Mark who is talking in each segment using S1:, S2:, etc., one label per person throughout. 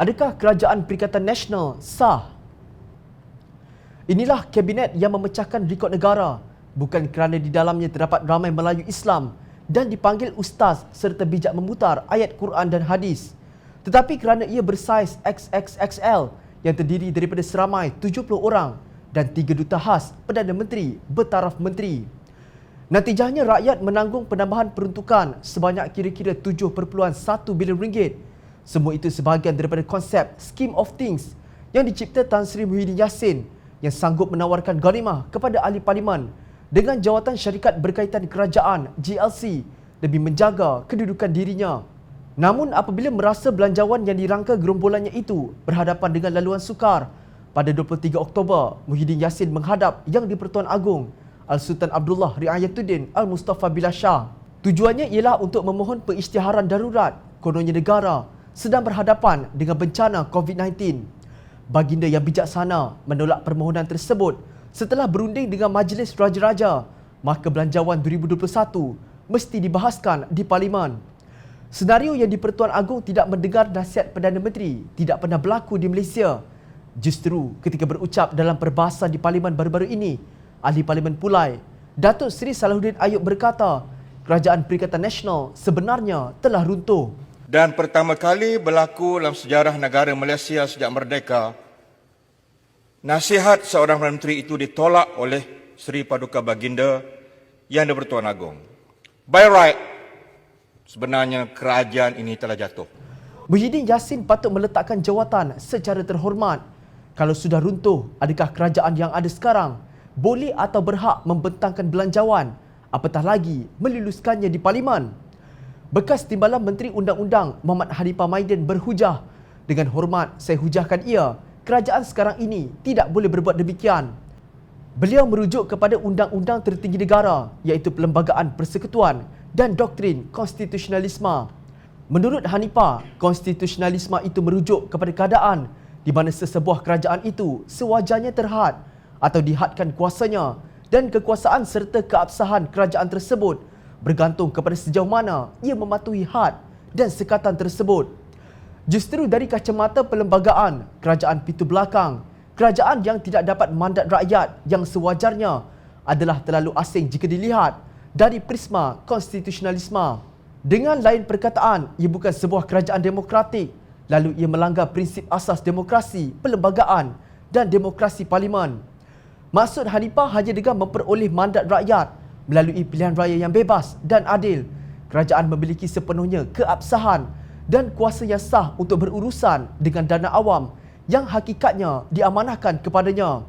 S1: Adakah Kerajaan Perikatan Nasional sah? Inilah kabinet yang memecahkan rekod negara bukan kerana di dalamnya terdapat ramai Melayu Islam dan dipanggil ustaz serta bijak memutar ayat Quran dan hadis, tetapi kerana ia bersaiz XXXL yang terdiri daripada seramai 70 orang dan 3 duta khas Perdana Menteri bertaraf menteri. Natijahnya rakyat menanggung penambahan peruntukan sebanyak kira-kira 7.1 bilion ringgit. Semua itu sebahagian daripada konsep Scheme of Things yang dicipta Tan Sri Muhyiddin Yassin yang sanggup menawarkan ghanimah kepada ahli parlimen dengan jawatan syarikat berkaitan kerajaan GLC lebih menjaga kedudukan dirinya. Namun apabila merasa belanjawan yang dirangka gerombolannya itu berhadapan dengan laluan sukar, pada 23 Oktober, Muhyiddin Yassin menghadap Yang di-Pertuan Agong Al-Sultan Abdullah Riayatuddin Al-Mustafa Billah Shah. Tujuannya ialah untuk memohon pengisytiharan darurat kononnya negara sedang berhadapan dengan bencana COVID-19. Baginda yang bijaksana menolak permohonan tersebut setelah berunding dengan Majlis Raja-Raja, maka Belanjawan 2021 mesti dibahaskan di Parlimen. Senario Yang di-Pertuan Agong tidak mendengar nasihat Perdana Menteri tidak pernah berlaku di Malaysia. Justru ketika berucap dalam perbahasan di Parlimen baru-baru ini, Ahli Parlimen Pulai, Datuk Seri Salahuddin Ayub berkata, Kerajaan Perikatan Nasional sebenarnya telah runtuh.
S2: Dan pertama kali berlaku dalam sejarah negara Malaysia sejak merdeka, nasihat seorang Perdana Menteri itu ditolak oleh Seri Paduka Baginda Yang di-Pertuan Agong. By right, sebenarnya kerajaan ini telah jatuh.
S1: Muhyiddin Yassin patut meletakkan jawatan secara terhormat. Kalau sudah runtuh, adakah kerajaan yang ada sekarang boleh atau berhak membentangkan belanjawan, apatah lagi meluluskannya di Parlimen? Bekas Timbalan Menteri Undang-Undang Muhammad Hanifah Maidin berhujah, dengan hormat saya hujahkan ia, kerajaan sekarang ini tidak boleh berbuat demikian. Beliau merujuk kepada undang-undang tertinggi negara iaitu Perlembagaan Persekutuan dan Doktrin Konstitusionalisme. Menurut Hanifah, konstitusionalisme itu merujuk kepada keadaan di mana sesebuah kerajaan itu sewajarnya terhad atau dihadkan kuasanya dan kekuasaan serta keabsahan kerajaan tersebut bergantung kepada sejauh mana ia mematuhi had dan sekatan tersebut. Justru dari kacamata perlembagaan, kerajaan pintu belakang, kerajaan yang tidak dapat mandat rakyat yang sewajarnya adalah terlalu asing jika dilihat dari prisma konstitusionalisme. Dengan lain perkataan, ia bukan sebuah kerajaan demokratik, lalu ia melanggar prinsip asas demokrasi, perlembagaan dan demokrasi parlimen. Maksud Hanifah hanya dengan memperoleh mandat rakyat melalui pilihan raya yang bebas dan adil. Kerajaan memiliki sepenuhnya keabsahan dan kuasa yang sah untuk berurusan dengan dana awam yang hakikatnya diamanahkan kepadanya.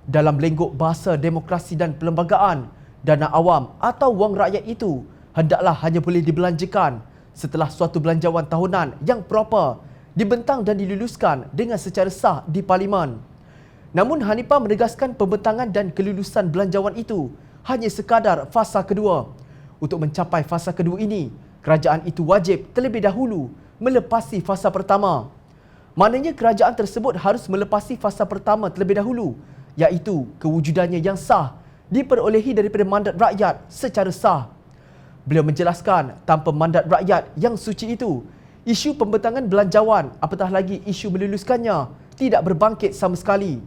S1: Dalam lenggok bahasa demokrasi dan perlembagaan, dana awam atau wang rakyat itu hendaklah hanya boleh dibelanjakan setelah suatu belanjawan tahunan yang proper dibentang dan diluluskan dengan secara sah di Parlimen. Namun Hanifah menegaskan pembentangan dan kelulusan belanjawan itu hanya sekadar fasa kedua. Untuk mencapai fasa kedua ini, kerajaan itu wajib terlebih dahulu melepasi fasa pertama. Maknanya kerajaan tersebut harus melepasi fasa pertama terlebih dahulu, iaitu kewujudannya yang sah diperolehi daripada mandat rakyat secara sah. Beliau menjelaskan tanpa mandat rakyat yang suci itu, isu pembentangan belanjawan apatah lagi isu meluluskannya tidak berbangkit sama sekali.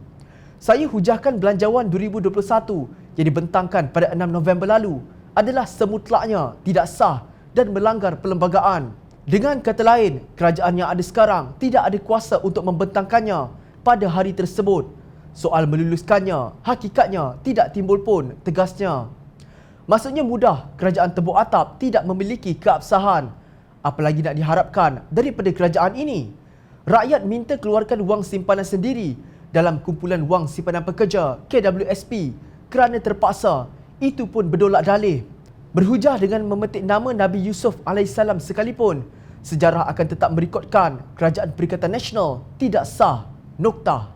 S1: Saya hujahkan belanjawan 2021 yang dibentangkan pada 6 November lalu adalah semutlaknya tidak sah dan melanggar perlembagaan. Dengan kata lain, kerajaan yang ada sekarang tidak ada kuasa untuk membentangkannya pada hari tersebut. Soal meluluskannya, hakikatnya tidak timbul pun, tegasnya. Maksudnya mudah, kerajaan tembok atap tidak memiliki keabsahan. Apalagi nak diharapkan daripada kerajaan ini? Rakyat minta keluarkan wang simpanan sendiri dalam kumpulan wang simpanan pekerja KWSP kerana terpaksa, itu pun berdolak dalih. Berhujah dengan memetik nama Nabi Yusuf AS sekalipun, sejarah akan tetap merekodkan Kerajaan Perikatan Nasional tidak sah. Noktah.